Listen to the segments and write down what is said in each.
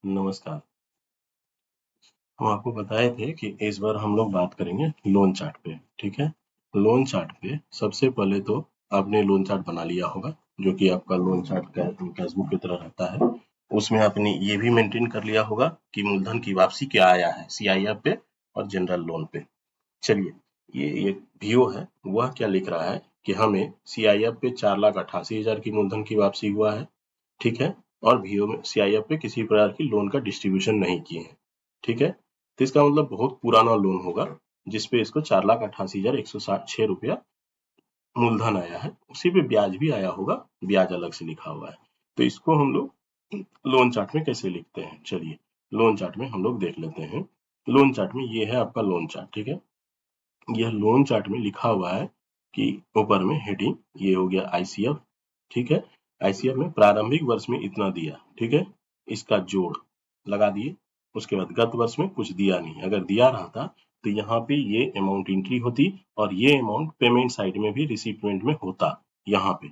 नमस्कार। हम आपको बताए थे कि इस बार हम लोग बात करेंगे लोन चार्ट पे, ठीक है। लोन चार्ट पे सबसे पहले तो आपने लोन चार्ट बना लिया होगा, जो कि आपका लोन चार्ट कैश बुक की तरह रहता है। उसमें आपने ये भी मेंटेन कर लिया होगा कि मूलधन की वापसी क्या आया है सीआईएफ पे और जनरल लोन पे। चलिए, ये एक वीओ है, वह क्या लिख रहा है कि हमें सीआईएफ पे 4,88,000 की मूलधन की वापसी हुआ है, ठीक है। और वीओ में सीआईएफ पे किसी प्रकार की लोन का डिस्ट्रीब्यूशन नहीं किए हैं, ठीक है। तो इसका मतलब बहुत पुराना लोन होगा, जिसपे इसको 4,88,106 रुपया मूलधन आया है। उसी पे ब्याज भी आया होगा, ब्याज अलग से लिखा हुआ है। तो इसको हम लोग लोन चार्ट में कैसे लिखते हैं, चलिए लोन चार्ट में हम लोग देख लेते हैं। लोन चार्ट में ये है आपका लोन चार्ट, ठीक है। यह लोन चार्ट में लिखा हुआ है कि ऊपर में हेडिंग ये हो गया आईसीएफ, ठीक है। आईसीएफ में प्रारंभिक वर्ष में इतना दिया, ठीक है, इसका जोड़ लगा दिए। उसके बाद गत वर्ष में कुछ दिया नहीं, अगर दिया रहता तो यहाँ पे ये अमाउंट एंट्री होती और ये अमाउंट पेमेंट साइड में भी रिसीप्टमेंट में होता, यहाँ पे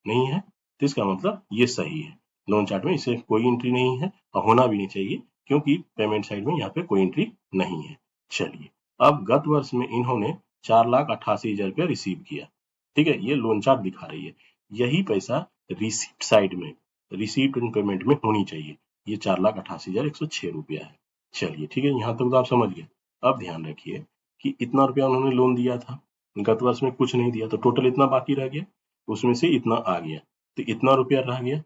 नहीं है। तो इसका मतलब ये सही है। लोन चार्ट में इसे कोई एंट्री नहीं है और होना भी नहीं चाहिए, क्योंकि पेमेंट साइड में यहाँ पे कोई एंट्री नहीं है। चलिए, अब गत वर्ष में इन्होंने 4,88,000 रुपया रिसीव किया, ठीक है, ये लोन चार्ट दिखा रही है। यही पैसा रिसीप्ट साइड में, रिसीप्ट एंड पेमेंट में होनी चाहिए। ये 4,88,106 रुपया है। चलिए ठीक है, यहाँ तक तो आप समझ गए। अब ध्यान रखिए कि इतना रुपया उन्होंने लोन दिया था, गत वर्ष में कुछ नहीं दिया, तो टोटल इतना बाकी रह गया, उसमें से इतना आ गया, तो इतना रुपया रह गया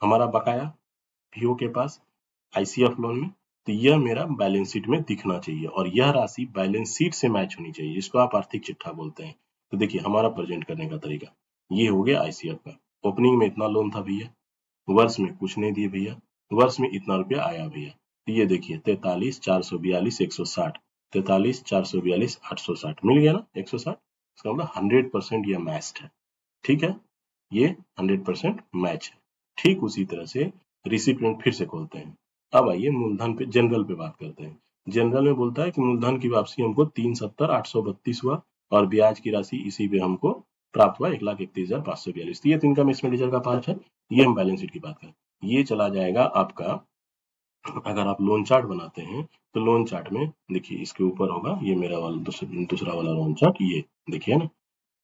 हमारा बकाया वीओ के पास आईसीएफ लोन में। तो यह मेरा बैलेंस शीट में दिखना चाहिए और यह राशि बैलेंस शीट से मैच होनी चाहिए, जिसको आप आर्थिक चिट्ठा बोलते हैं। तो देखिए हमारा प्रेजेंट करने का तरीका ये हो गया आईसीएफ का। ओपनिंग में इतना लोन था भैया, वर्ष में कुछ नहीं दिए भैया, वर्ष में इतना रुपया आया भैया। तो ये देखिए 43,442,160, 43,442,860 मिल गया ना 160। इसका मतलब 100% ये मैच्ड है, ठीक है, ये 100% मैच है। ठीक उसी तरह से रिसिपिएंट फिर से खोलते हैं। अब आइए मूलधन पे, जनरल पे बात करते हैं। जनरल में बोलता है कि मूलधन की वापसी हमको 370,832 हुआ और ब्याज की राशि इसी पे हमको प्राप्त हुआ 1,31,542। ये तो इनकम एक्सपेंडिचर का पार्ट है, ये हम बैलेंस शीट की बात करें। ये चला जाएगा आपका, अगर आप लोन चार्ट बनाते हैं तो लोन चार्ट में देखिए इसके ऊपर होगा, ये मेरा वाला दूसरा वाला लोन चार्ट, ये देखिए ना,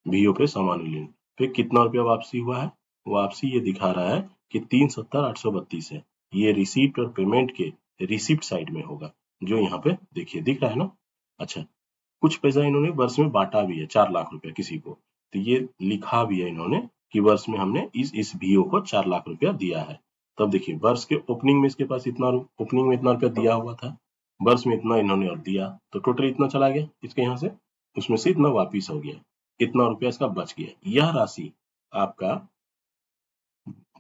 वीओ पे सामान्य ऋण पे कितना रुपया वापसी हुआ है। वापसी ये दिखा रहा है कि 370,832 है। ये रिसीप्ट और पेमेंट के रिसिप्ट साइड में होगा, जो यहाँ पे देखिए दिख रहा है ना। अच्छा, कुछ पैसा इन्होंने वर्ष में बांटा भी है, 4 लाख रुपया किसी को, तो ये लिखा भी है इन्होंने कि वर्ष में हमने इस वीओ को 4 लाख रुपया दिया है। तब देखिए वर्ष के ओपनिंग में इसके पास इतना, ओपनिंग में इतना रुपया दिया हुआ था, वर्ष में इतना इन्होंने और दिया, तो टोटल इतना चला गया इसके यहाँ से, उसमें से इतना वापिस हो गया, इतना रुपया इसका बच गया। यह राशि आपका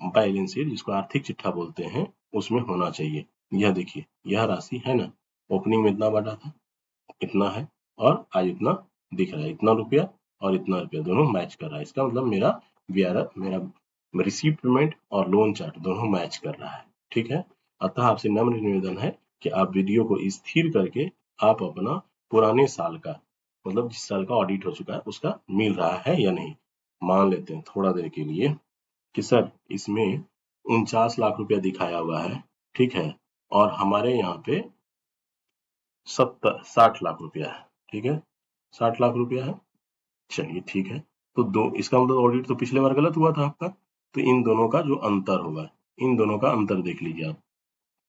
बैलेंस शीट, जिसको आर्थिक चिट्ठा बोलते हैं, उसमें होना चाहिए। यह देखिए यह राशि है ना, ओपनिंग में इतना बढ़ा था, इतना है, और आज इतना दिख रहा है, इतना रुपया और इतना रुपया दोनों मैच कर रहा है। इसका मतलब मेरा रिसीप्ट पेमेंट और लोन चार्ट दोनों मैच कर रहा है, ठीक है। अतः आपसे नम्र निवेदन है कि आप वीडियो को स्थिर करके आप अपना पुराने साल का, मतलब जिस साल का ऑडिट हो चुका है उसका मिल रहा है या नहीं। मान लेते हैं थोड़ा देर के लिए कि सर इसमें 49 लाख रुपया दिखाया हुआ है, ठीक है, और हमारे यहाँ पे 60 लाख रुपया है, ठीक है, 60 लाख रुपया है। चलिए ठीक है, तो दो, इसका मतलब ऑडिट तो पिछले बार गलत हुआ था आपका, तो इन दोनों का जो अंतर होगा, इन दोनों का अंतर देख लीजिए आप,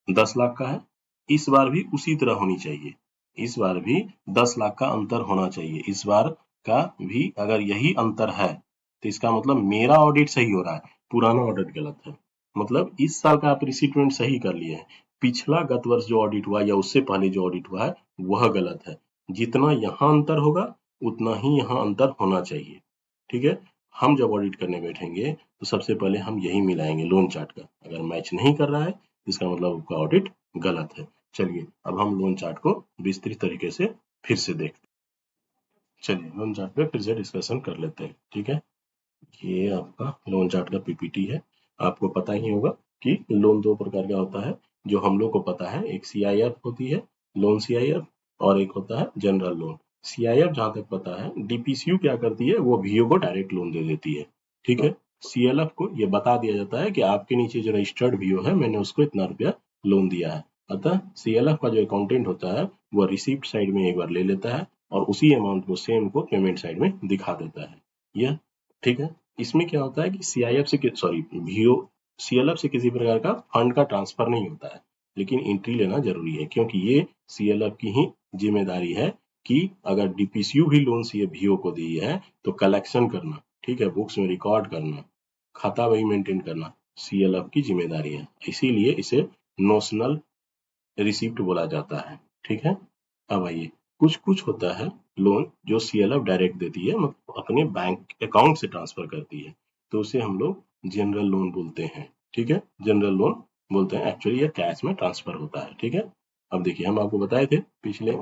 10 लाख का है। इस बार भी उसी तरह होनी चाहिए, इस बार भी 10 लाख का अंतर होना चाहिए। इस बार का भी अगर यही अंतर है तो इसका मतलब मेरा ऑडिट सही हो रहा है, पुराना ऑडिट गलत है। मतलब इस साल का आप रिसीटमेंट सही कर लिए हैं, पिछला गत वर्ष जो ऑडिट हुआ या उससे पहले जो ऑडिट हुआ है वह गलत है। जितना यहाँ अंतर होगा उतना ही यहाँ अंतर होना चाहिए, ठीक है। हम जब ऑडिट करने बैठेंगे तो सबसे पहले हम यही मिलाएंगे लोन चार्ट का, अगर मैच नहीं कर रहा है इसका मतलब आपका ऑडिट गलत है। चलिए अब हम लोन चार्ट को विस्तृत तरीके से फिर से देखते हैं। चलिए लोन चार्ट पे फिर से डिस्कशन कर लेते हैं, ठीक है। ये आपका लोन चार्ट का पीपीटी है। आपको पता ही होगा कि लोन दो प्रकार का होता है, जो हम लोग को पता है, एक सीआईएफ होती है, लोन सीआईएफ, और एक होता है जनरल लोन। सीआईएफ जहां तक पता है, डीपीसीयू क्या करती है, वो वीओ को डायरेक्ट लोन दे देती है, ठीक है। सीएलएफ को ये बता दिया जाता है कि आपके नीचे जो रजिस्टर्ड वीओ है, मैंने उसको इतना रुपया लोन दिया है। अतः CLF का जो अकाउंटेंट होता है वो रिसीप्ट साइड में एक बार ले लेता है और उसी अमाउंट को सेम को पेमेंट साइड में दिखा देता है। यह ठीक है। इसमें क्या होता है कि CIF से सॉरी CLF से किसी प्रकार का फंड का ट्रांसफर नहीं होता है, लेकिन एंट्री लेना जरूरी है क्योंकि ये CLF की ही जिम्मेदारी है कि अगर DPCU भी लोन VO को दी है तो कलेक्शन करना, ठीक है, बुक्स में रिकॉर्ड करना, खाता वही मेंटेन करना CLF की जिम्मेदारी है। इसीलिए इसे नोशनल रिसिप्ट बोला जाता है। ठीक है। अब आइए, कुछ कुछ होता है लोन जो CLF डायरेक्ट देती है, मतलब अपने बैंक अकाउंट से ट्रांसफर करती है, तो उसे हम लोग जनरल लोन बोलते हैं। ठीक है, जनरल लोन बोलते हैं। एक्चुअली ये कैश में ट्रांसफर होता है। ठीक है। अब देखिए, हम आपको बताए थे पिछले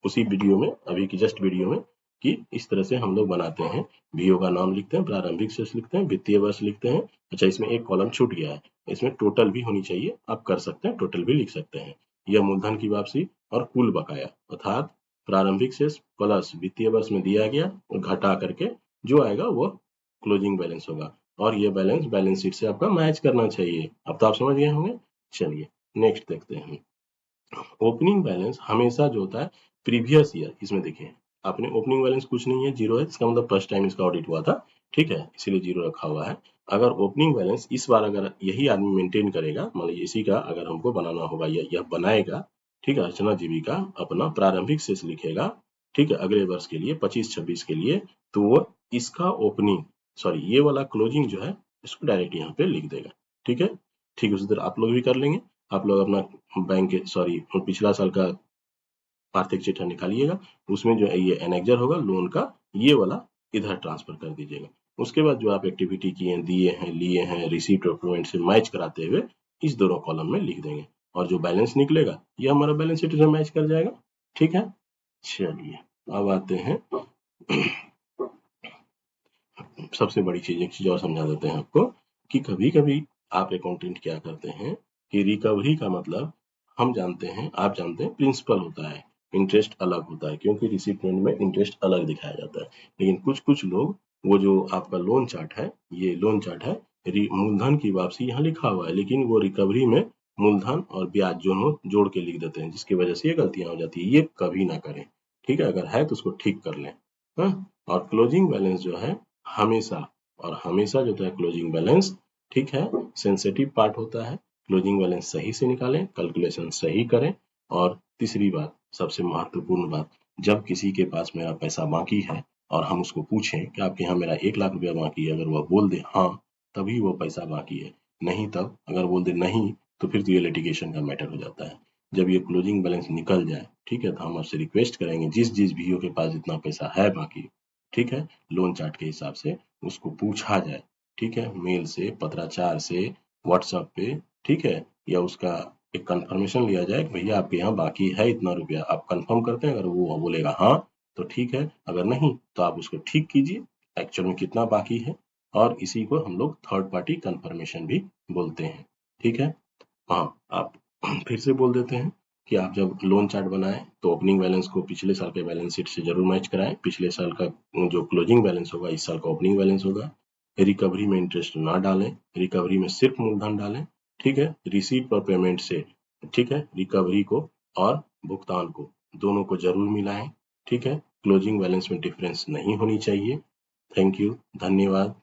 उसी वीडियो में, अभी की जस्ट वीडियो में, कि इस तरह से हम लोग बनाते हैं। VO का नाम लिखते हैं, प्रारंभिक शेष लिखते हैं, वित्तीय वर्ष लिखते हैं। अच्छा, इसमें एक कॉलम छूट गया है, इसमें टोटल भी होनी चाहिए, आप कर सकते हैं, टोटल भी लिख सकते हैं। यह मूलधन की वापसी और कुल बकाया, अर्थात प्रारंभिक शेष प्लस वित्तीय वर्ष में दिया गया और घटा करके जो आएगा वो क्लोजिंग बैलेंस होगा, और ये बैलेंस बैलेंस शीट से आपका मैच करना चाहिए। अब तो आप समझ गए होंगे। चलिए नेक्स्ट देखते हैं। ओपनिंग बैलेंस हमेशा जो होता है प्रीवियस ईयर, इसमें देखिए आपने ओपनिंग बैलेंस कुछ नहीं है, जीरो है, इसका मतलब फर्स्ट टाइम इसका ऑडिट हुआ था। ठीक है, इसीलिए जीरो रखा हुआ है। अगर ओपनिंग बैलेंस इस बार अगर यही आदमी मेंटेन करेगा, मान लीजिए इसी का अगर हमको बनाना होगा या यह बनाएगा, ठीक है, अर्चना जीवी का अपना प्रारंभिक शेष लिखेगा, ठीक है, अगले वर्ष के लिए 25-26 के लिए, तो वो इसका ओपनिंग सॉरी ये वाला क्लोजिंग जो है इसको डायरेक्ट यहाँ पे लिख देगा। ठीक है। ठीक उसी तरह आप लोग भी कर लेंगे। आप लोग अपना बैंक के सॉरी पिछला साल का आर्थिक चिट्ठा निकालिएगा, उसमें जो है ये एनेक्जर होगा लोन का, ये वाला इधर ट्रांसफर कर दीजिएगा। उसके बाद जो आप एक्टिविटी किए हैं, दिए हैं, लिए हैं, रिसीप्ट और पेमेंट से मैच कराते हुए इस दोनों कॉलम में लिख देंगे, और जो बैलेंस निकलेगा ये हमारा बैलेंस शीट से मैच कर जाएगा। ठीक है। चलिए अब आते हैं सबसे बड़ी चीज, एक चीज और समझा देते हैं आपको, कि कभी कभी आप अकाउंटेंट क्या करते हैं कि रिकवरी का मतलब हम जानते हैं, आप जानते हैं, प्रिंसिपल होता है, इंटरेस्ट अलग होता है, क्योंकि रिसिप्टेंट में इंटरेस्ट अलग दिखाया जाता है। लेकिन कुछ कुछ लोग, वो जो आपका लोन चार्ट है, ये लोन चार्ट है, मूलधन की वापसी यहाँ लिखा हुआ है, लेकिन वो रिकवरी में मूलधन और ब्याज दोनों जोड़ के लिख देते हैं, जिसकी वजह से ये गलतियां हो जाती है। ये कभी ना करें। ठीक है, अगर है तो उसको ठीक कर लें। हाँ? और क्लोजिंग बैलेंस जो है हमेशा और हमेशा जो होता है क्लोजिंग बैलेंस, ठीक है, सेंसिटिव पार्ट होता है। क्लोजिंग बैलेंस सही से निकालें, कैलकुलेशन सही करें। और तीसरी बात, सबसे महत्वपूर्ण बात, जब किसी के पास मेरा पैसा बाकी है और हम उसको पूछें कि आपके यहाँ मेरा 1 लाख रुपया बाकी है, अगर वह बोल दे हाँ, तभी वो पैसा बाकी है, नहीं तब अगर बोल दे नहीं, तो फिर तो ये लिटिगेशन का मैटर हो जाता है। जब ये क्लोजिंग बैलेंस निकल जाए, ठीक है, तो हम आपसे रिक्वेस्ट करेंगे जिस जिस VO के पास जितना पैसा है बाकी, ठीक है, लोन चार्ट के हिसाब से उसको पूछा जाए। ठीक है, मेल से, पत्राचार से, व्हाट्सएप पे, ठीक है, या उसका एक कंफर्मेशन लिया जाए कि भैया आपके यहाँ बाकी है इतना रुपया, आप कंफर्म करते हैं। अगर वो बोलेगा हाँ तो ठीक है, अगर नहीं तो आप उसको ठीक कीजिए एक्चुअल में कितना बाकी है, और इसी को हम लोग थर्ड पार्टी कंफर्मेशन भी बोलते हैं। ठीक है। हाँ, आप फिर से बोल देते हैं कि आप जब लोन चार्ट बनाएं तो ओपनिंग बैलेंस को पिछले साल के बैलेंस शीट से जरूर मैच कराएं। पिछले साल का जो क्लोजिंग बैलेंस होगा इस साल का ओपनिंग बैलेंस होगा। रिकवरी में इंटरेस्ट ना डालें, रिकवरी में सिर्फ मूलधन डालें। ठीक है, रिसीट और पेमेंट से, ठीक है, रिकवरी को और भुगतान को दोनों को जरूर मिलाएं। ठीक है, क्लोजिंग बैलेंस में डिफरेंस नहीं होनी चाहिए। थैंक यू, धन्यवाद।